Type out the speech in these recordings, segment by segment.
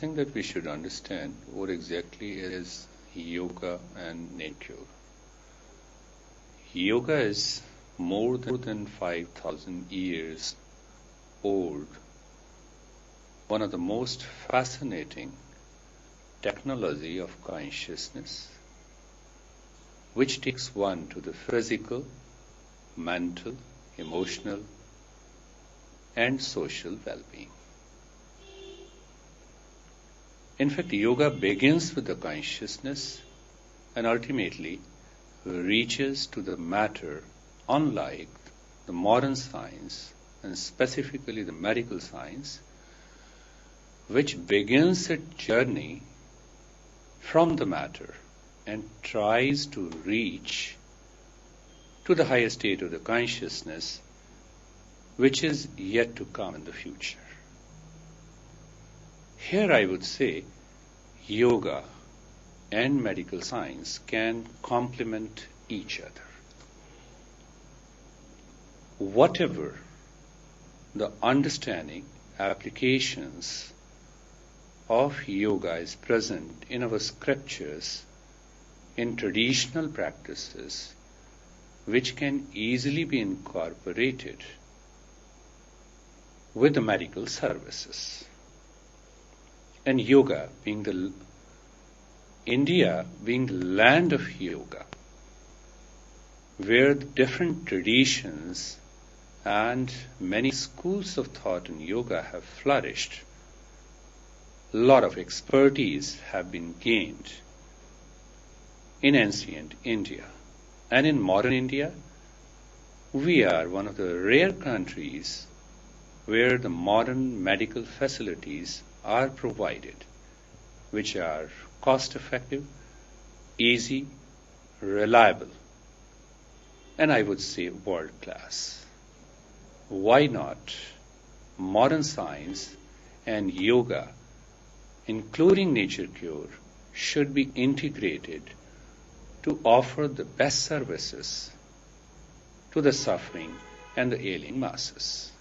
thing that we should understand what exactly is yoga and nature. Yoga is more than 5,000 years old, one of the most fascinating technology of consciousness, which takes one to the physical, mental, emotional, and social well-being. In fact, yoga begins with the consciousness and ultimately reaches to the matter, unlike the modern science, and specifically the medical science, which begins its journey from the matter and tries to reach to the higher state of the consciousness, which is yet to come in the future. Here I would say yoga and medical science can complement each other. Whatever the understanding, applications of yoga is present in our scriptures, in traditional practices, which can easily be incorporated with the medical services. And yoga being India being the land of yoga, where the different traditions and many schools of thought in yoga have flourished, a lot of expertise have been gained in ancient India. And in modern India, we are one of the rare countries where the modern medical facilities are provided, which are cost-effective, easy, reliable, and I would say world-class. Why not modern science and yoga, including nature cure, should be integrated to offer the best services to the suffering and the ailing masses.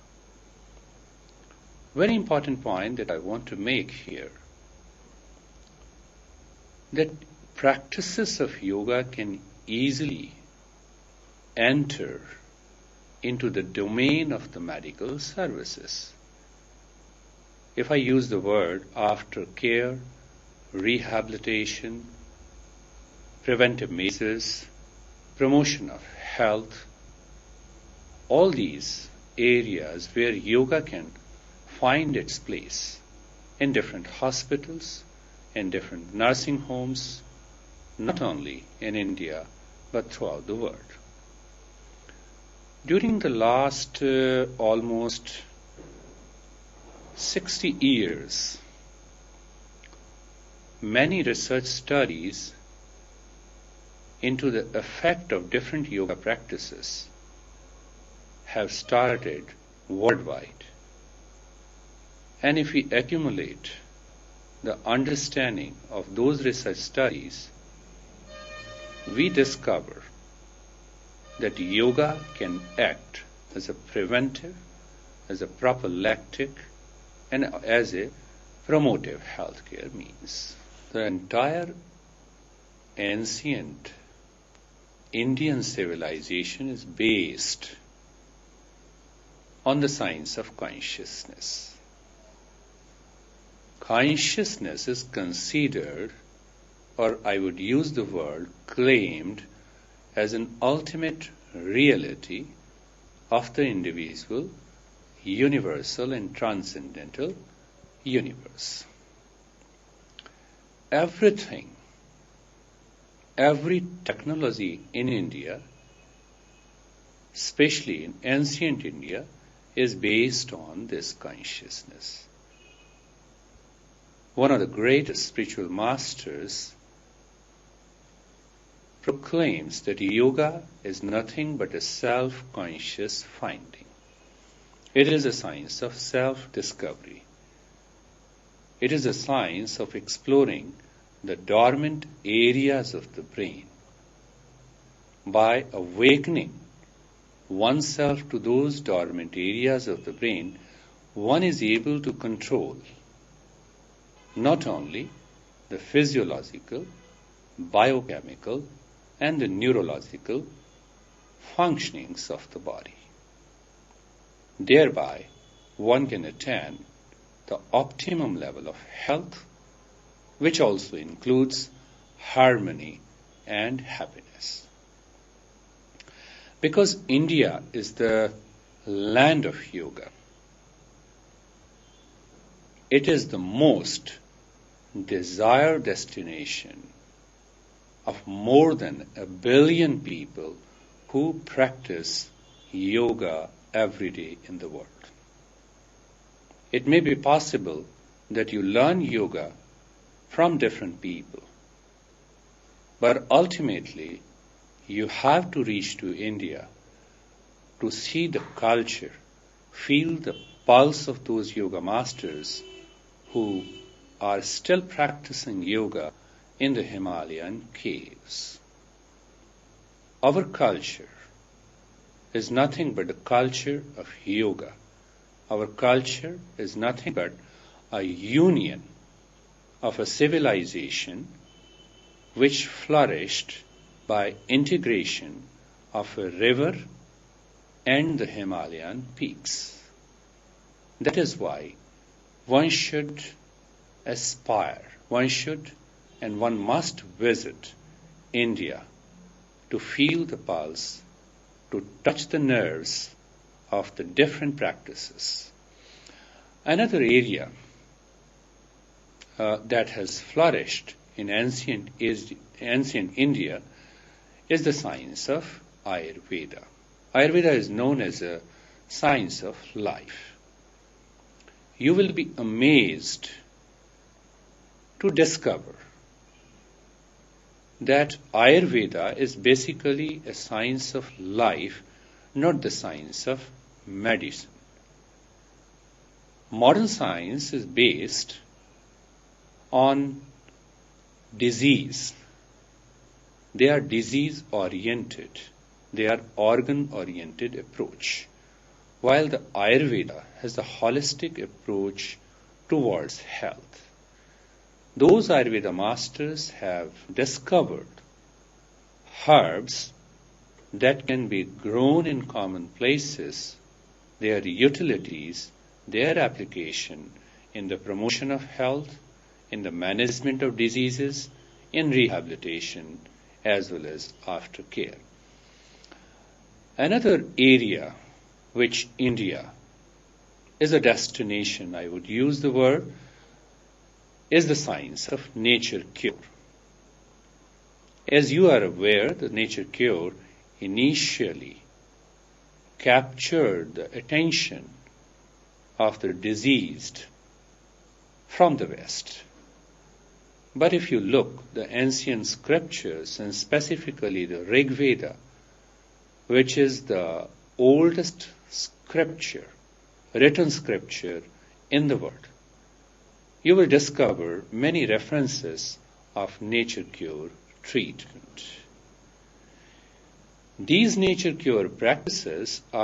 Very important point that I want to make here, that practices of yoga can easily enter into the domain of the medical services. If I use the word aftercare, rehabilitation, preventive measures, promotion of health, all these areas where yoga can find its place in different hospitals, in different nursing homes, not only in India, but throughout the world. During the last almost 60 years, many research studies into the effect of different yoga practices have started worldwide. And if we accumulate the understanding of those research studies, we discover that yoga can act as a preventive, as a prophylactic, and as a promotive healthcare means. The entire ancient Indian civilization is based on the science of consciousness. Consciousness is considered, or I would use the word claimed, as an ultimate reality of the individual, universal and transcendental universe. Everything, every technology in India, especially in ancient India, is based on this consciousness. One of the greatest spiritual masters proclaims that yoga is nothing but a self-conscious finding. It is a science of self-discovery. It is a science of exploring the dormant areas of the brain. By awakening oneself to those dormant areas of the brain, one is able to control not only the physiological, biochemical, and the neurological functionings of the body. Thereby, one can attain the optimum level of health, which also includes harmony and happiness. Because India is the land of yoga, it is the most desired destination of more than 1 billion people who practice yoga every day in the world. It may be possible that you learn yoga from different people, but ultimately you have to reach to India to see the culture, feel the pulse of those yoga masters who are still practicing yoga in the Himalayan caves. Our culture is nothing but the culture of yoga. Our culture is nothing but a union of a civilization which flourished by integration of a river and the Himalayan peaks. That is why one should aspire, one should and one must visit India to feel the pulse, to touch the nerves of the different practices. Another area that has flourished in ancient India is the science of Ayurveda. Ayurveda is known as a science of life. You will be amazed to discover that Ayurveda is basically a science of life, not the science of medicine. Modern science is based on disease. They are disease-oriented. They are organ-oriented approach. While the Ayurveda has a holistic approach towards health. Those Ayurveda masters have discovered herbs that can be grown in common places, their utilities, their application in the promotion of health, in the management of diseases, in rehabilitation, as well as aftercare. Another area which India is a destination, I would use the word, is the science of nature cure. As you are aware, the nature cure initially captured the attention of the diseased from the West. But if you look the ancient scriptures, and specifically the Rig Veda, which is the oldest scripture, written scripture in the world, you will discover many references of nature cure treatment. These nature cure practices are